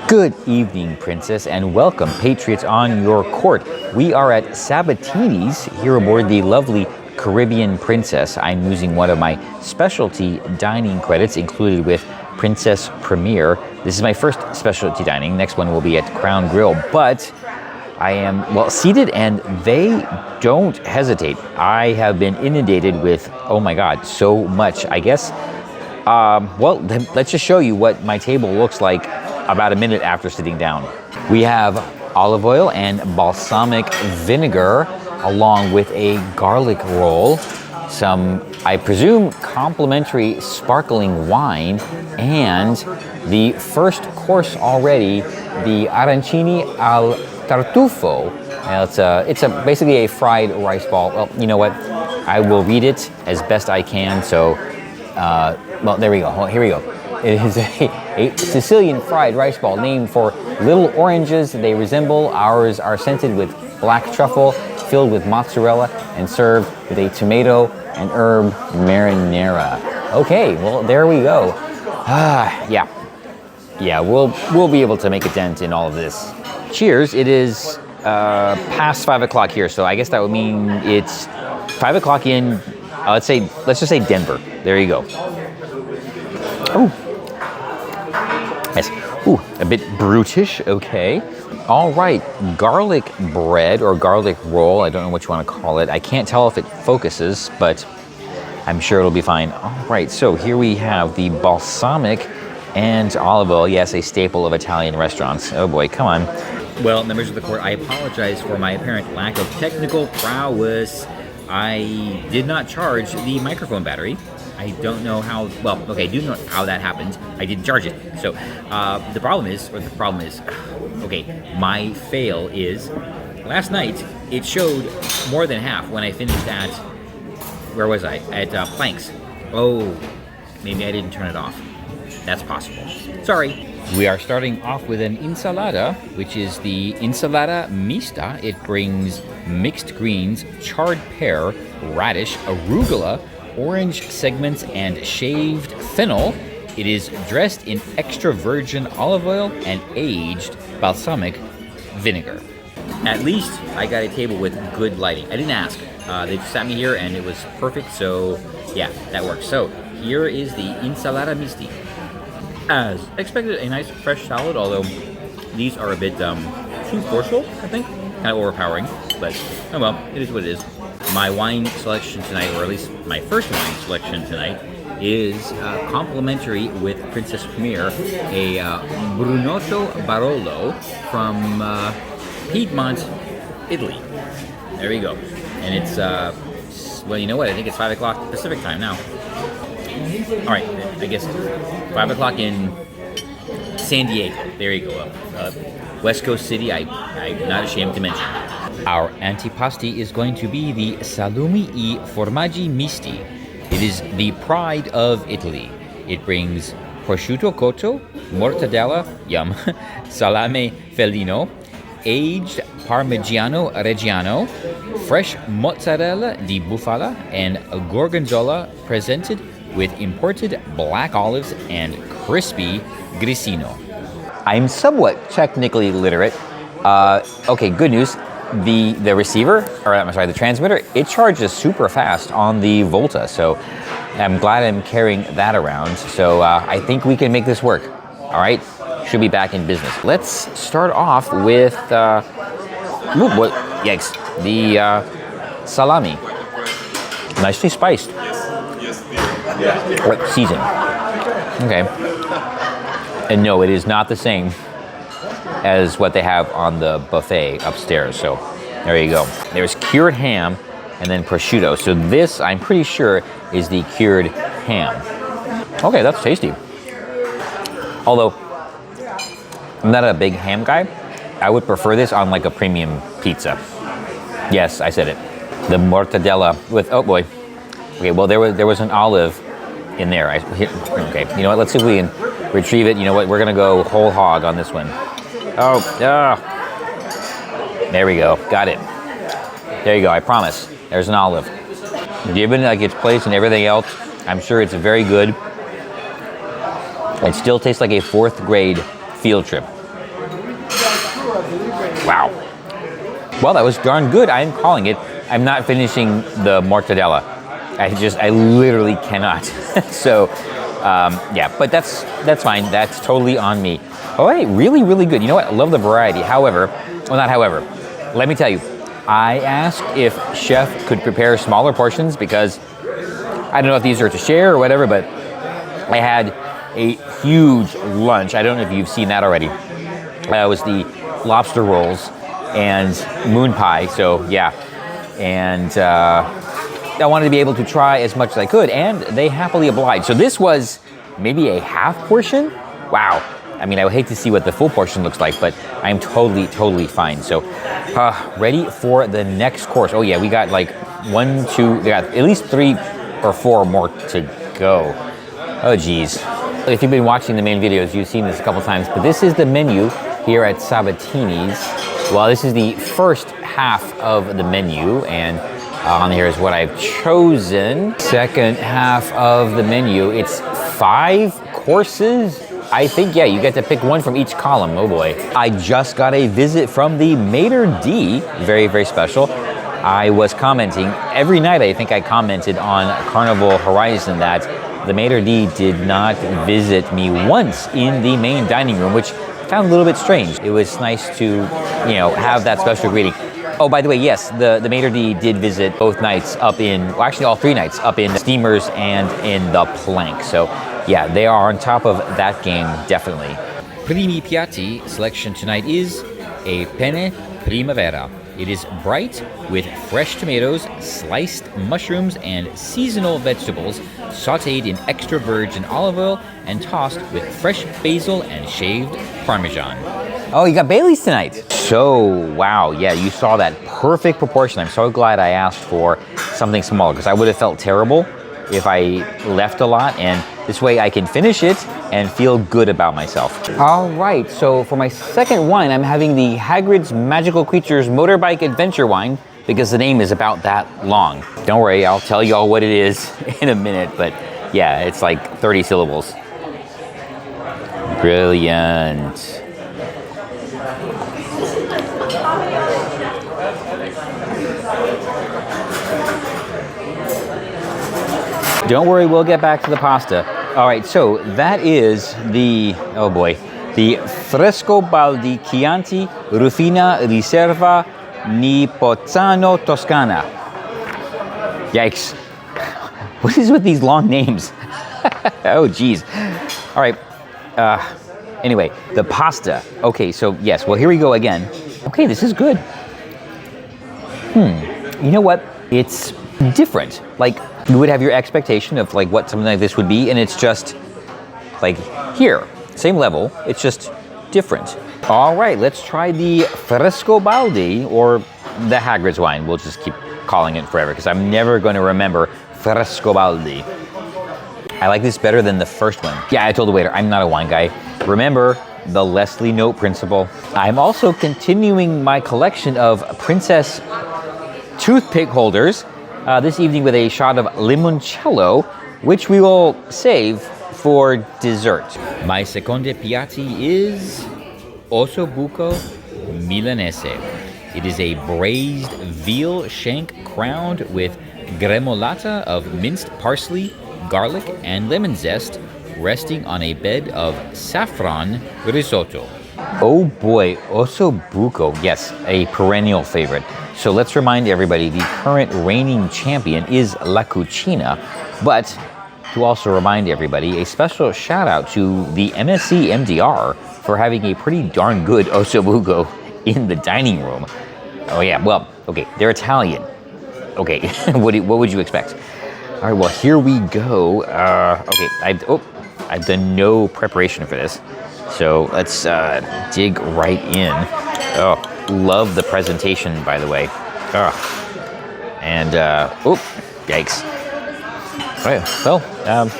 Good evening, Princess, and welcome, Patriots on your court. We are at Sabatini's here aboard the lovely Caribbean Princess. I'm using one of my specialty dining credits included with Princess Premier. This is my first specialty dining. Next one will be at Crown Grill, but I am, well, seated and they don't hesitate. I have been inundated with, oh my God, so much. I guess, well, let's just show you what my table looks like about a minute after sitting down. We have olive oil and balsamic vinegar along with a garlic roll, some, I presume, complimentary sparkling wine, and the first course already, the Aronchini al tartufo. It's basically a fried rice ball. Well, you know what? I will read it as best I can. So, well, there we go. Here we go. It is a Sicilian fried rice ball named for little oranges they resemble. Ours are scented with black truffle, filled with mozzarella, and served with a tomato and herb marinara. Okay, well, there we go. Yeah, we'll be able to make a dent in all of this. Cheers. It is past 5 o'clock here, so I guess that would mean it's 5 o'clock in, let's just say Denver. There you go. Oh, yes. Ooh, a bit brutish. Okay. All right. Garlic bread or garlic roll. I don't know what you want to call it. I can't tell if it focuses, but I'm sure it'll be fine. All right. So here we have the balsamic and olive oil. Yes, a staple of Italian restaurants. Oh boy, come on. Well, members of the court, I apologize for my apparent lack of technical prowess. I did not charge the microphone battery. I don't know how, well, okay, I do know how that happened. I didn't charge it. So the problem is, okay, my fail is, last night it showed more than half when I finished at, where was I? At Planks. Oh, maybe I didn't turn it off. That's possible. Sorry. We are starting off with an Insalada, which is the Insalada Mista. It brings mixed greens, charred pear, radish, arugula, orange segments, and shaved fennel. It is dressed in extra virgin olive oil and aged balsamic vinegar. At least I got a table with good lighting. I didn't ask. They just sat me here and it was perfect, so yeah, that works. So here is the Insalada Misti. As expected, a nice fresh salad, although these are a bit too forceful, I think. Kind of overpowering, but oh well, it is what it is. My wine selection tonight, or at least my first wine selection tonight, is complimentary with Princess Premier, a Brunotto Barolo from Piedmont, Italy. There we go. And it's, well, you know what? I think it's 5 o'clock Pacific time now. All right, I guess 5 o'clock in San Diego. There you go. West Coast City, I'm not ashamed to mention. Our antipasti is going to be the Salumi e Formaggi Misti. It is the pride of Italy. It brings prosciutto cotto, mortadella, yum, salame felino, aged Parmigiano Reggiano, fresh mozzarella di bufala, and gorgonzola presented with imported black olives and crispy grissino. I'm somewhat technically literate. Okay, good news. The receiver, or I'm sorry, the transmitter, it charges super fast on the Volta, so I'm glad I'm carrying that around. So I think we can make this work. All right, should be back in business. Let's start off with, yikes, the salami. Nicely spiced. Seasoned. Okay. And no, it is not the same as what they have on the buffet upstairs. So there you go. There's cured ham and then prosciutto. So this, I'm pretty sure, is the cured ham. Okay, that's tasty. Although I'm not a big ham guy, I would prefer this on like a premium pizza. Yes, I said it. The mortadella with, oh boy. Okay, well there was an olive in there. Okay, you know what? Let's see if we can retrieve it. You know what? We're gonna go whole hog on this one. Oh, there we go. Got it. There you go. I promise. There's an olive. Given like its place and everything else, I'm sure it's very good. It still tastes like a 4th grade field trip. Wow. Well, that was darn good. I'm calling it. I'm not finishing the mortadella. I literally cannot. So, yeah, but that's fine. That's totally on me. Oh, hey, really, really good. You know what? I love the variety. However, well, not however, let me tell you, I asked if chef could prepare smaller portions because I don't know if these are to share or whatever, but I had a huge lunch. I don't know if you've seen that already. It was the lobster rolls and moon pie. So yeah, and I wanted to be able to try as much as I could, and they happily obliged. So this was maybe a half portion. Wow. I mean, I would hate to see what the full portion looks like, but I'm totally fine. So ready for the next course. Oh yeah, we got like we got at least 3 or 4 more to go. Oh geez. If you've been watching the main videos, you've seen this a couple times, but this is the menu here at Sabatini's. Well, this is the first half of the menu, and on here is what I've chosen. Second half of the menu, it's 5 courses. I think, yeah, you get to pick one from each column. Oh boy. I just got a visit from the Maitre d', very special. I was commenting, every night I think I commented on Carnival Horizon that the Maitre d' did not visit me once in the main dining room, which I found a little bit strange. It was nice to, you know, have that special greeting. Oh, by the way, yes, the Maitre d' did visit both nights up in, well, actually all 3 nights up in steamers and in the plank. So yeah, they are on top of that game, definitely. Primi piatti selection tonight is a Penne Primavera. It is bright with fresh tomatoes, sliced mushrooms, and seasonal vegetables sautéed in extra virgin olive oil and tossed with fresh basil and shaved Parmesan. Oh, you got Bailey's tonight. So, wow, yeah, you saw that perfect proportion. I'm so glad I asked for something smaller because I would have felt terrible if I left a lot, and this way I can finish it and feel good about myself. All right, so for my second wine, I'm having the Hagrid's Magical Creatures Motorbike Adventure Wine because the name is about that long. Don't worry, I'll tell you all what it is in a minute, but yeah, it's like 30 syllables. Brilliant. Don't worry, we'll get back to the pasta. All right, so that is the, oh boy, the Frescobaldi Chianti Rufina Riserva Nipozzano Toscana. Yikes. What is with these long names? Oh, geez. All right, anyway, the pasta. Okay, so yes, well, here we go again. Okay, this is good. You know what? It's different. Like, you would have your expectation of like what something like this would be, and it's just like here, same level, it's just different. All right, let's try the Frescobaldi, or the Hagrid's wine. We'll just keep calling it forever because I'm never going to remember Frescobaldi. I like this better than the first one. Yeah, I told the waiter, I'm not a wine guy. Remember the Leslie Note principle. I'm also continuing my collection of Princess toothpick holders this evening with a shot of limoncello, which we will save for dessert. My seconde piatti is Ossobuco Milanese. It is a braised veal shank crowned with gremolata of minced parsley, garlic, and lemon zest, resting on a bed of saffron risotto. Oh boy, Ossobuco, yes, a perennial favorite. So let's remind everybody, the current reigning champion is La Cucina, but to also remind everybody, a special shout out to the MSC MDR for having a pretty darn good Ossobuco in the dining room. Oh yeah, well, okay, they're Italian. Okay, what would you expect? All right, well, here we go. Okay, I've done no preparation for this. So let's dig right in. Oh, love the presentation, by the way. Oh. And, yikes.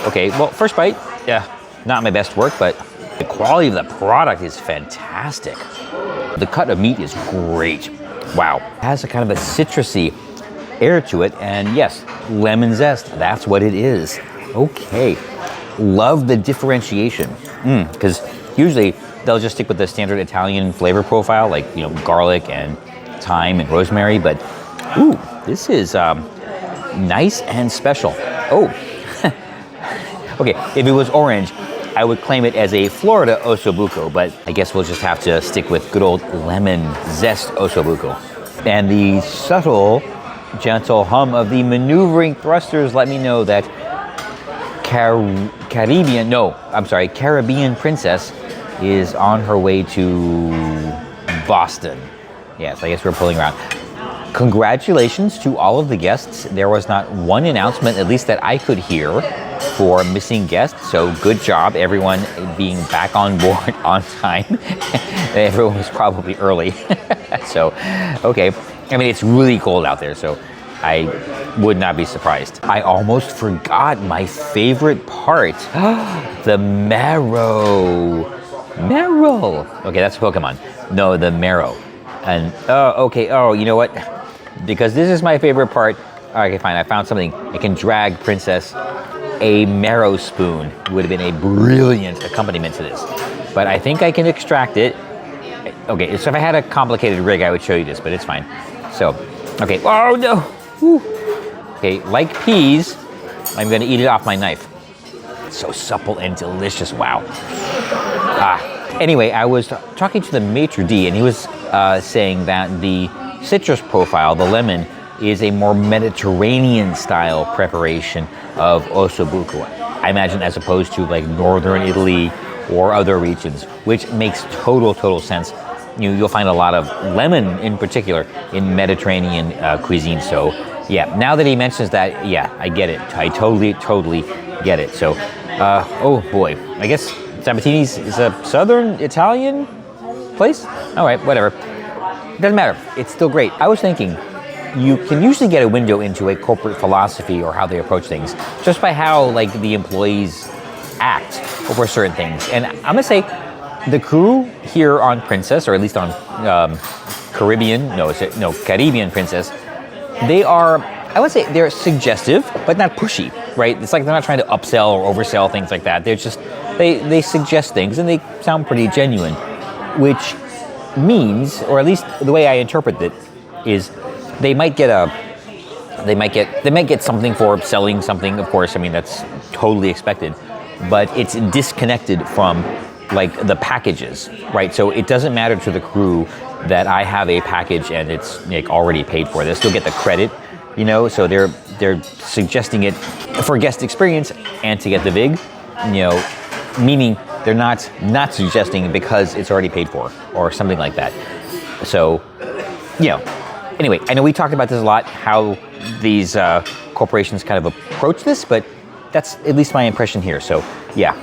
Okay, well, first bite, yeah, not my best work, but the quality of the product is fantastic. The cut of meat is great. Wow. It has a kind of a citrusy air to it, and yes, lemon zest, that's what it is. Okay, love the differentiation, because Usually, they'll just stick with the standard Italian flavor profile, like, you know, garlic and thyme and rosemary, but, ooh, this is nice and special. Oh, okay, if it was orange, I would claim it as a Florida Ossobuco, but I guess we'll just have to stick with good old lemon zest Ossobuco. And the subtle, gentle hum of the maneuvering thrusters let me know that Caribbean Princess is on her way to Boston. Yes, I guess we're pulling around. Congratulations to all of the guests. There was not one announcement, at least that I could hear, for missing guests. So good job, everyone being back on board on time. Everyone was probably early. So, okay. I mean, it's really cold out there, so I would not be surprised. I almost forgot my favorite part. The marrow. Marrow. Okay, that's Pokemon. No, the marrow. And, okay, you know what? Because this is my favorite part. Okay, fine, I found something. I can drag Princess. A marrow spoon would have been a brilliant accompaniment to this. But I think I can extract it. Okay, so if I had a complicated rig, I would show you this, but it's fine. So, okay, oh no! Whew. Okay, like peas, I'm gonna eat it off my knife. It's so supple and delicious, wow. Anyway, I was talking to the maitre d', and he was saying that the citrus profile, the lemon, is a more Mediterranean style preparation of Ossobuco. I imagine as opposed to like northern Italy or other regions, which makes total sense. You'll find a lot of lemon in particular in Mediterranean cuisine. So yeah, now that he mentions that, yeah, I get it. I totally get it. So, oh boy, I guess Sabatini's is a southern Italian place? All right, whatever. Doesn't matter, it's still great. I was thinking, you can usually get a window into a corporate philosophy or how they approach things just by how like the employees act over certain things. And I'm gonna say the crew here on Princess, or at least on Caribbean Princess, they are, I would say they're suggestive, but not pushy, right? It's like they're not trying to upsell or oversell, things like that. They're just, they suggest things and they sound pretty genuine, which means, or at least the way I interpret it, is they might get something for selling something, of course. I mean, that's totally expected, but it's disconnected from like the packages, right? So it doesn't matter to the crew that I have a package and it's like already paid for. They still get the credit, you know. So they're suggesting it for guest experience and to get the vig, you know, meaning they're not suggesting because it's already paid for or something like that. So, you know. Anyway, I know we talked about this a lot, how these corporations kind of approach this, but that's at least my impression here. So yeah,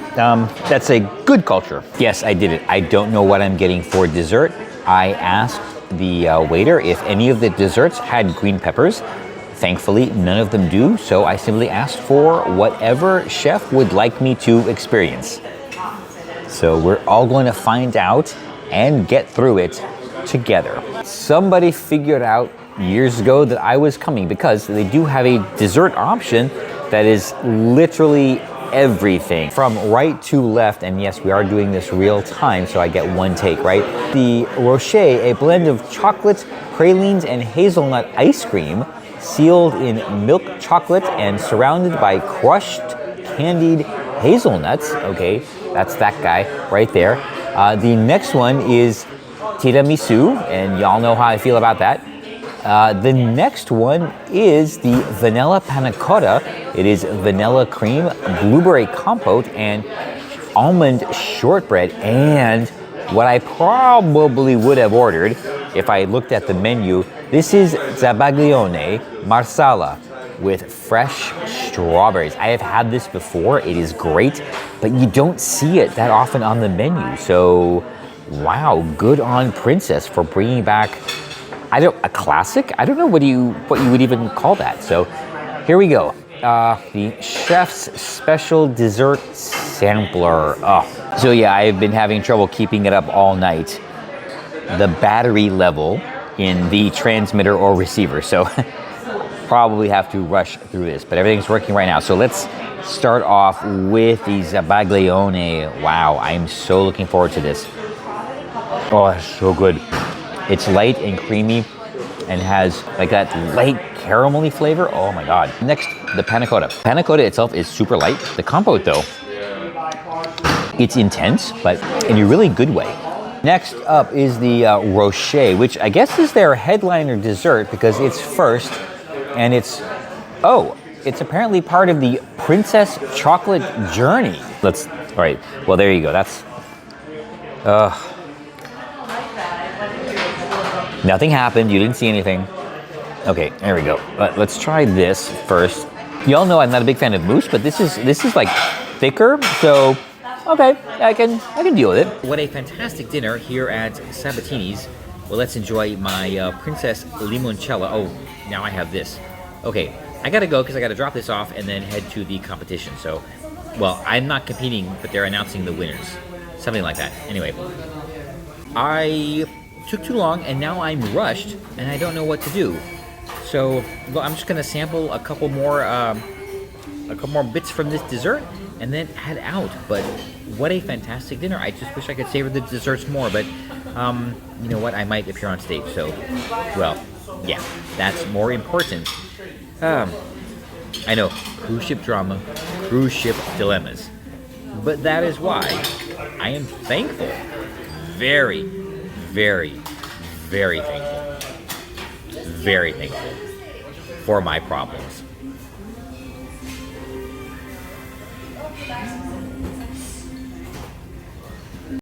that's a good culture. Yes, I did it. I don't know what I'm getting for dessert. I asked the waiter if any of the desserts had green peppers. Thankfully, none of them do, so I simply asked for whatever chef would like me to experience. So we're all going to find out and get through it together. Somebody figured out years ago that I was coming because they do have a dessert option that is literally everything from right to left. And yes, we are doing this real time, so I get one take, right? The Rocher, a blend of chocolate, pralines, and hazelnut ice cream, sealed in milk chocolate and surrounded by crushed candied hazelnuts. Okay, that's that guy right there. The next one is tiramisu, and y'all know how I feel about that. The next one is the vanilla panna cotta. It is vanilla cream, blueberry compote, and almond shortbread. And what I probably would have ordered if I looked at the menu, this is zabaglione marsala with fresh strawberries. I have had this before. It is great, but you don't see it that often on the menu. So, wow, good on Princess for bringing back a classic? I don't know what you would even call that. So here we go. The chef's special dessert sampler. Oh. So yeah, I've been having trouble keeping it up all night. The battery level in the transmitter or receiver. So probably have to rush through this, but everything's working right now. So let's start off with these baglione. Wow, I'm so looking forward to this. Oh, that's so good. It's light and creamy and has like that light caramelly flavor. Oh my God. Next, the panna cotta. Panna cotta itself is super light. The compote though, it's intense, but in a really good way. Next up is the rocher, which I guess is their headliner dessert because it's first, and it's apparently part of the Princess Chocolate Journey. All right, well there you go, that's, nothing happened, you didn't see anything. Okay, there we go. Let's try this first. Y'all know I'm not a big fan of mousse, but this is like thicker, so okay, I can deal with it. What a fantastic dinner here at Sabatini's. Well, let's enjoy my Princess Limoncello. Oh, now I have this. Okay, I gotta go because I gotta drop this off and then head to the competition. So, well, I'm not competing, but they're announcing the winners. Something like that. Anyway, I took too long and now I'm rushed and I don't know what to do. So, well, I'm just gonna sample a couple more bits from this dessert and then head out. But what a fantastic dinner. I just wish I could savor the desserts more, but you know what, I might appear on stage, so well, yeah, that's more important. I know, cruise ship drama, cruise ship dilemmas, but that is why I am thankful, very, very, very thankful for my problems.